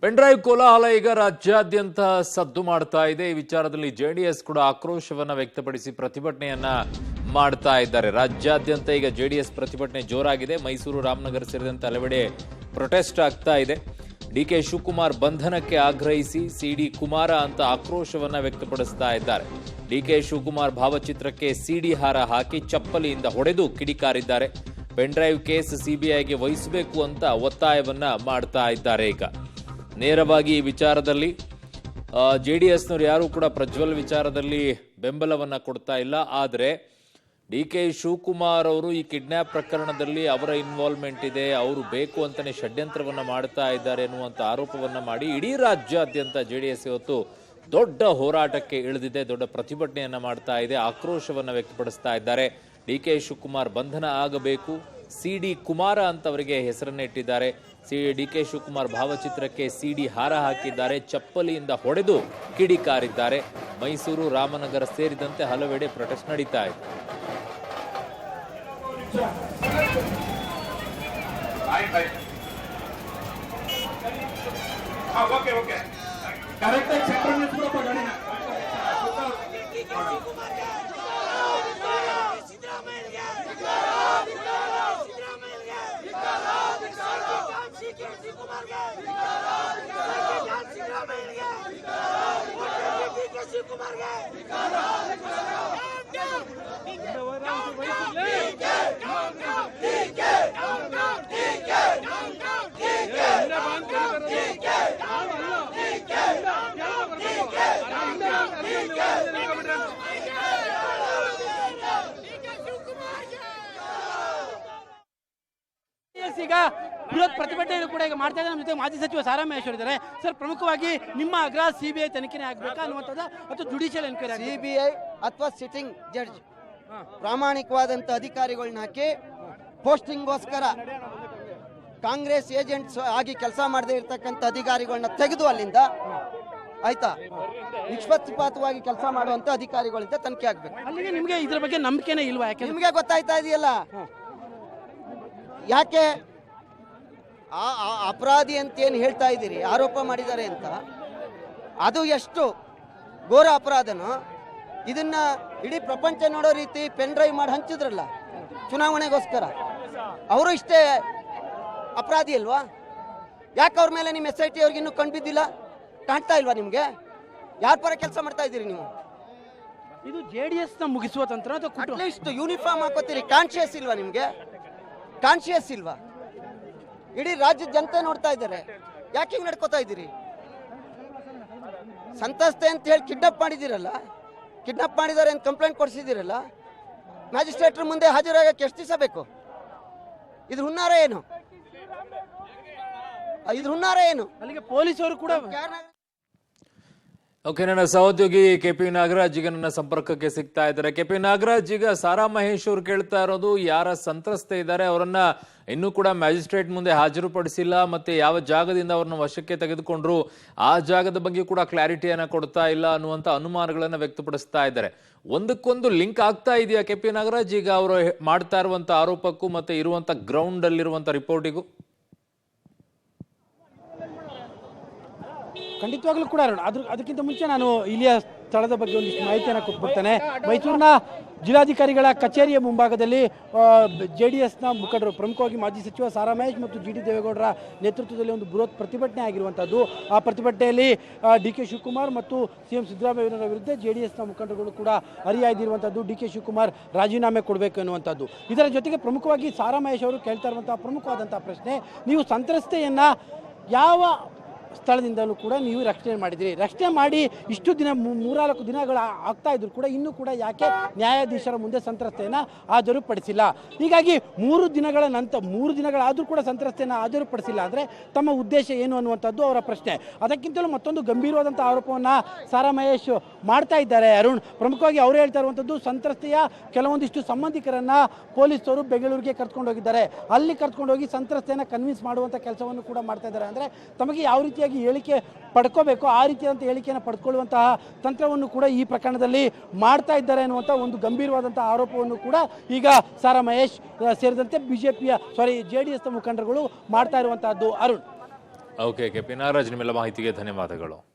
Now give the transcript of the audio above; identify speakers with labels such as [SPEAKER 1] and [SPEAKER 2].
[SPEAKER 1] Pen drive ಕೋಲಾಹಲ ಈಗ ರಾಜ್ಯಾದ್ಯಂತ ಸದ್ದು ಮಾಡ್ತಾ ಇದೆ. ಈ ವಿಚಾರದಲ್ಲಿ ಜೆಡಿಎಸ್ ಕೂಡ ಆಕ್ರೋಶವನ್ನ ವ್ಯಕ್ತಪಡಿಸಿ ಪ್ರತಿಭಟನೆಯನ್ನ ಮಾಡ್ತಾ ಇದ್ದಾರೆ. ರಾಜ್ಯಾದ್ಯಂತ ಈಗ ಜೆಡಿಎಸ್ ಪ್ರತಿಭಟನೆ ಜೋರಾಗಿದೆ. ಮೈಸೂರು, ರಾಮನಗರ ಸೇರಿದಂತೆ ಹಲವೆಡೆ ಪ್ರೊಟೆಸ್ಟ್ ಆಗ್ತಾ ಇದೆ. ಡಿಕೆ ಶಿವಕುಮಾರ್ ಬಂಧನಕ್ಕೆ ಆಗ್ರಹಿಸಿ ಸಿಡಿ ಕುಮಾರ ಅಂತ ಆಕ್ರೋಶವನ್ನ ವ್ಯಕ್ತಪಡಿಸ್ತಾ ಇದ್ದಾರೆ. ಡಿಕೆ ಶಿವಕುಮಾರ್ ಭಾವಚಿತ್ರಕ್ಕೆ ಸಿಡಿ ಹಾರ ಹಾಕಿ ಚಪ್ಪಲಿಯಿಂದ ಹೊಡೆದು ಕಿಡಿಕಾರಿದ್ದಾರೆ. ಪೆನ್ಡ್ರೈವ್ ಕೇಸ್ ಸಿಬಿಐಗೆ ವಹಿಸಬೇಕು ಅಂತ ಒತ್ತಾಯವನ್ನ ಮಾಡ್ತಾ ಇದ್ದಾರೆ. ಈಗ ನೇರವಾಗಿ ಈ ವಿಚಾರದಲ್ಲಿ ಜೆಡಿಎಸ್ನವರು ಯಾರು ಕೂಡ ಪ್ರಜ್ವಲ್ ವಿಚಾರದಲ್ಲಿ ಬೆಂಬಲವನ್ನ ಕೊಡ್ತಾ ಇಲ್ಲ. ಆದರೆ ಡಿಕೆ ಶಿವಕುಮಾರ್ ಅವರು ಈ ಕಿಡ್ನಾಪ್ ಪ್ರಕರಣದಲ್ಲಿ ಅವರ ಇನ್ವಾಲ್ವ್ಮೆಂಟ್ ಇದೆ, ಅವರು ಬೇಕು ಅಂತಾನೆ ಷಡ್ಯಂತ್ರವನ್ನ ಮಾಡ್ತಾ ಇದ್ದಾರೆ ಎನ್ನುವಂತ ಆರೋಪವನ್ನ ಮಾಡಿ ಇಡೀ ರಾಜ್ಯಾದ್ಯಂತ ಜೆಡಿಎಸ್ ಇವತ್ತು ದೊಡ್ಡ ಹೋರಾಟಕ್ಕೆ ಇಳಿದಿದೆ, ದೊಡ್ಡ ಪ್ರತಿಭಟನೆಯನ್ನ ಮಾಡ್ತಾ ಇದೆ, ಆಕ್ರೋಶವನ್ನ ವ್ಯಕ್ತಪಡಿಸ್ತಾ ಇದ್ದಾರೆ. ಡಿಕೆ ಶಿವಕುಮಾರ್ ಬಂಧನ ಆಗಬೇಕು, ಸಿಡಿ ಕುಮಾರ ಅಂತ ಅವರಿಗೆ ಹೆಸರನ್ನ ಇಟ್ಟಿದ್ದಾರೆ. ಡಿಕೆ ಶಿವಕುಮಾರ್ ಭಾವಚಿತ್ರಕ್ಕೆ ಸಿಡಿ ಹಾರ ಹಾಕಿದ್ದಾರೆ, ಚಪ್ಪಲಿಯಿಂದ ಹೊಡೆದು ಕಿಡಿಕಾರಿದ್ದಾರೆ. ಮೈಸೂರು, ರಾಮನಗರ ಸೇರಿದಂತೆ ಹಲವೆಡೆ ಪ್ರೊಟೆಸ್ಟ್ ನಡೀತಾ ಇದೆ.
[SPEAKER 2] ಈಗ ಬೃಹತ್ ಪ್ರತಿಭಟನೆಯನ್ನು ಕೂಡ ಈಗ ಮಾಡ್ತಾ ಇದ್ದಾರೆ. ನಮ್ಮ ಜೊತೆ ಮಾಜಿ ಸಚಿವ ಸಾರಾ ಮಹೇಶ್ವರ್ ಇದ್ದಾರೆ. ಸರ್, ಪ್ರಮುಖವಾಗಿ ನಿಮ್ಮ ಆಗ್ರಹ ಸಿಬಿಐ ತನಿಖೆನೇ ಆಗಬೇಕಾ ಅನ್ನುವಂಥದ್ದು ಅಥವಾ ಜುಡಿಷಿಯಲ್ ಎನ್ಕ್ವೈರಿ?
[SPEAKER 3] ಸಿಬಿಐ ಅಥವಾ ಸಿಟ್ಟಿಂಗ್ ಜಡ್ಜ್ ಪ್ರಾಮಾಣಿಕವಾದಂಥ ಅಧಿಕಾರಿಗಳನ್ನ ಹಾಕಿ ಪೋಸ್ಟಿಂಗ್ಗೋಸ್ಕರ ಕಾಂಗ್ರೆಸ್ ಏಜೆಂಟ್ಸ್ ಆಗಿ ಕೆಲಸ ಮಾಡದೇ ಇರ್ತಕ್ಕಂಥ ಅಧಿಕಾರಿಗಳನ್ನ ತೆಗೆದು ಅಲ್ಲಿಂದ ಆಯ್ತಾ ನಿಷ್ಪಕ್ಷಪಾತವಾಗಿ ಕೆಲಸ ಮಾಡುವಂತ ಅಧಿಕಾರಿಗಳಿಂದ ತನಿಖೆ ಆಗ್ಬೇಕು.
[SPEAKER 2] ಅಲ್ಲಿಗೆ ನಿಮಗೆ ಇದ್ರ ಬಗ್ಗೆ ನಂಬಿಕೆನೇ ಇಲ್ವಾ? ಯಾಕೆ
[SPEAKER 3] ನಿಮಗೆ ಗೊತ್ತಾಯ್ತಾ ಇದೆಯಲ್ಲ ಯಾಕೆ ಅಪರಾಧಿ ಅಂತ ಏನು ಹೇಳ್ತಾ ಇದ್ದೀರಿ, ಆರೋಪ ಮಾಡಿದ್ದಾರೆ ಅಂತ, ಅದು ಎಷ್ಟು ಘೋರ ಅಪರಾಧನೋ ಇದನ್ನ ಇಡೀ ಪ್ರಪಂಚ ನೋಡೋ ರೀತಿ ಪೆನ್ ಡ್ರೈವ್ ಮಾಡಿ ಹಂಚಿದ್ರಲ್ಲ ಚುನಾವಣೆಗೋಸ್ಕರ, ಅವರು ಇಷ್ಟೇ ಅಪರಾಧಿ ಅಲ್ವಾ? ಯಾಕೆ ಅವ್ರ ಮೇಲೆ ನಿಮ್ಮ SIT ಅವ್ರಿಗೆ ಇನ್ನೂ ಕಂಡುಬಿದ್ದಿಲ್ಲ? ಕಾಣ್ತಾ ಇಲ್ವಾ ನಿಮ್ಗೆ? ಯಾರ ಪರ ಕೆಲಸ ಮಾಡ್ತಾ ಇದ್ದೀರಿ ನೀವು?
[SPEAKER 2] ಇದು JDS ನ ಮುಗಿಸುವ ತಂತ್ರ ಅಥವಾ
[SPEAKER 3] ಅಟ್ಲೀಸ್ಟ್ ಯೂನಿಫಾರ್ಮ್ ಹಾಕೋತೀರಿ, ಕಾನ್ಶಿಯಸ್ ಇಲ್ವಾ ನಿಮ್ಗೆ? ಕಾನ್ಶಿಯಸ್ ಇಲ್ವಾ? ಇಡೀ ರಾಜ್ಯದ ಜನತೆ ನೋಡ್ತಾ ಇದ್ದಾರೆ, ಯಾಕೆ ಹಿಂಗೆ ನಡ್ಕೋತಾ ಇದ್ದೀರಿ? ಸಂತಸ್ತೆ ಅಂತ ಹೇಳಿ ಕಿಡ್ನಾಪ್ ಮಾಡಿದ್ದೀರಲ್ಲ, ಕಿಡ್ನಾಪ್ ಮಾಡಿದ್ದಾರೆ ಅಂತ ಕಂಪ್ಲೇಂಟ್ ಕೊಡಿಸಿದ್ದೀರಲ್ಲ, ಮ್ಯಾಜಿಸ್ಟ್ರೇಟ್ರ ಮುಂದೆ ಹಾಜರಾಗಕ್ಕೆ ಎಷ್ಟು ದಿವಸ ಬೇಕು? ಇದ್ರ ಹುನ್ನಾರ ಏನು? ಇದ್ರ ಹುನ್ನಾರ ಏನು?
[SPEAKER 2] ಅಲ್ಲಿಗೆ ಪೊಲೀಸರು ಕೂಡ
[SPEAKER 1] ಓಕೆ, ನನ್ನ ಸಹೋದ್ಯೋಗಿ KP ನಾಗರಾಜ್ ಈಗ ನನ್ನ ಸಂಪರ್ಕಕ್ಕೆ ಸಿಗ್ತಾ ಇದ್ದಾರೆ. KP ನಾಗರಾಜ್, ಈಗ ಸಾರಾ ಮಹೇಶ್ ಅವರು ಕೇಳ್ತಾ ಇರೋದು ಯಾರ ಸಂತ್ರಸ್ತೆ ಇದ್ದಾರೆ ಅವರನ್ನ ಇನ್ನೂ ಕೂಡ ಮ್ಯಾಜಿಸ್ಟ್ರೇಟ್ ಮುಂದೆ ಹಾಜರುಪಡಿಸಿಲ್ಲ, ಮತ್ತೆ ಯಾವ ಜಾಗದಿಂದ ಅವ್ರನ್ನ ವಶಕ್ಕೆ ತೆಗೆದುಕೊಂಡ್ರು ಆ ಜಾಗದ ಬಗ್ಗೆ ಕೂಡ ಕ್ಲಾರಿಟಿಯನ್ನ ಕೊಡ್ತಾ ಇಲ್ಲ ಅನ್ನುವಂತ ಅನುಮಾನಗಳನ್ನ ವ್ಯಕ್ತಪಡಿಸ್ತಾ ಇದ್ದಾರೆ. ಒಂದಕ್ಕೊಂದು ಲಿಂಕ್ ಆಗ್ತಾ ಇದೆಯಾ KP ನಾಗರಾಜ್ ಈಗ ಅವರು ಮಾಡ್ತಾ ಇರುವಂತ ಆರೋಪಕ್ಕೂ ಮತ್ತೆ ಇರುವಂತ ಗ್ರೌಂಡ್ ಅಲ್ಲಿರುವಂತ ರಿಪೋರ್ಟಿಗೂ?
[SPEAKER 2] ಖಂಡಿತವಾಗ್ಲೂ ಕೂಡ ಅದಕ್ಕಿಂತ ಮುಂಚೆ ನಾನು ಇಲ್ಲಿಯ ಸ್ಥಳದ ಬಗ್ಗೆ ಒಂದಿಷ್ಟು ಮಾಹಿತಿಯನ್ನು ಕೊಟ್ಬಿಡ್ತೇನೆ. ಮೈಸೂರಿನ ಜಿಲ್ಲಾಧಿಕಾರಿಗಳ ಕಚೇರಿಯ ಮುಂಭಾಗದಲ್ಲಿ JDSನ ಮುಖಂಡರು, ಪ್ರಮುಖವಾಗಿ ಮಾಜಿ ಸಚಿವ ಸಾರಾ ಮಹೇಶ್ ಮತ್ತು GD ದೇವೇಗೌಡರ ನೇತೃತ್ವದಲ್ಲಿ ಒಂದು ಬೃಹತ್ ಪ್ರತಿಭಟನೆ ಆಗಿರುವಂಥದ್ದು. ಆ ಪ್ರತಿಭಟನೆಯಲ್ಲಿ DK ಶಿವಕುಮಾರ್ ಮತ್ತು CM ಸಿದ್ದರಾಮಯ್ಯನವರ ವಿರುದ್ಧ JDSನ ಮುಖಂಡರುಗಳು ಕೂಡ ಹರಿಹಾಯ್ದಿರುವಂಥದ್ದು. DK ಶಿವಕುಮಾರ್ ರಾಜೀನಾಮೆ ಕೊಡಬೇಕು ಎನ್ನುವಂಥದ್ದು. ಇದರ ಜೊತೆಗೆ ಪ್ರಮುಖವಾಗಿ ಸಾರಾ ಮಹೇಶ್ ಅವರು ಕೇಳ್ತಾ ಇರುವಂತಹ ಪ್ರಮುಖವಾದಂತಹ ಪ್ರಶ್ನೆ, ನೀವು ಸಂತ್ರಸ್ತೆಯನ್ನು ಯಾವ ಸ್ಥಳದಿಂದಲೂ ಕೂಡ ನೀವು ರಕ್ಷಣೆ ಮಾಡಿದಿರಿ, ರಕ್ಷಣೆ ಮಾಡಿ ಇಷ್ಟು ದಿನ 3-4 ದಿನಗಳು ಆಗ್ತಾ ಇದ್ರು ಕೂಡ ಇನ್ನೂ ಕೂಡ ಯಾಕೆ ನ್ಯಾಯಾಧೀಶರ ಮುಂದೆ ಸಂತ್ರಸ್ತೆಯನ್ನು ಹಾಜರುಪಡಿಸಿಲ್ಲ? ಹೀಗಾಗಿ 3 ದಿನಗಳಾದರೂ ಕೂಡ ಸಂತ್ರಸ್ತೆಯನ್ನು ಹಾಜರುಪಡಿಸಿಲ್ಲ ಅಂದರೆ ತಮ್ಮ ಉದ್ದೇಶ ಏನು ಅನ್ನುವಂಥದ್ದು ಅವರ ಪ್ರಶ್ನೆ. ಅದಕ್ಕಿಂತಲೂ ಮತ್ತೊಂದು ಗಂಭೀರವಾದಂಥ ಆರೋಪವನ್ನು ಸಾರಾ ಮಹೇಶ್ ಮಾಡ್ತಾ ಇದ್ದಾರೆ ಅರುಣ್. ಪ್ರಮುಖವಾಗಿ ಅವರು ಹೇಳ್ತಾ ಇರುವಂಥದ್ದು, ಸಂತ್ರಸ್ತೆಯ ಕೆಲವೊಂದಿಷ್ಟು ಸಂಬಂಧಿಕರನ್ನು ಪೊಲೀಸರು ಬೆಂಗಳೂರಿಗೆ ಕರ್ಕೊಂಡು ಹೋಗಿದ್ದಾರೆ. ಅಲ್ಲಿ ಕರ್ಕೊಂಡು ಹೋಗಿ ಸಂತ್ರಸ್ತೆಯನ್ನು ಕನ್ವಿನ್ಸ್ ಮಾಡುವಂಥ ಕೆಲಸವನ್ನು ಕೂಡ ಮಾಡ್ತಾ ಇದ್ದಾರೆ. ಅಂದರೆ ತಮಗೆ ಯಾವ ರೀತಿಯ ಹೇಳಿಕೆ ಪಡ್ಕೋಬೇಕು ಆ ರೀತಿಯಾದಂಥ ಹೇಳಿಕೆಯನ್ನು ಪಡ್ಕೊಳ್ಳುವಂತಹ ತಂತ್ರವನ್ನು ಕೂಡ ಈ ಪ್ರಕರಣದಲ್ಲಿ ಮಾಡ್ತಾ ಇದ್ದಾರೆ ಅನ್ನುವಂಥ ಒಂದು ಗಂಭೀರವಾದಂತಹ ಆರೋಪವನ್ನು ಕೂಡ ಈಗ ಸಾರಾ ಮಹೇಶ್ ಸೇರಿದಂತೆ JDS ಮುಖಂಡರುಗಳು ಮಾಡ್ತಾ ಇರುವಂತಹದ್ದು. Arun,
[SPEAKER 1] okay K P Nagaraj, ನಿಮ್ಮೆಲ್ಲ ಮಾಹಿತಿಗೆ ಧನ್ಯವಾದಗಳು.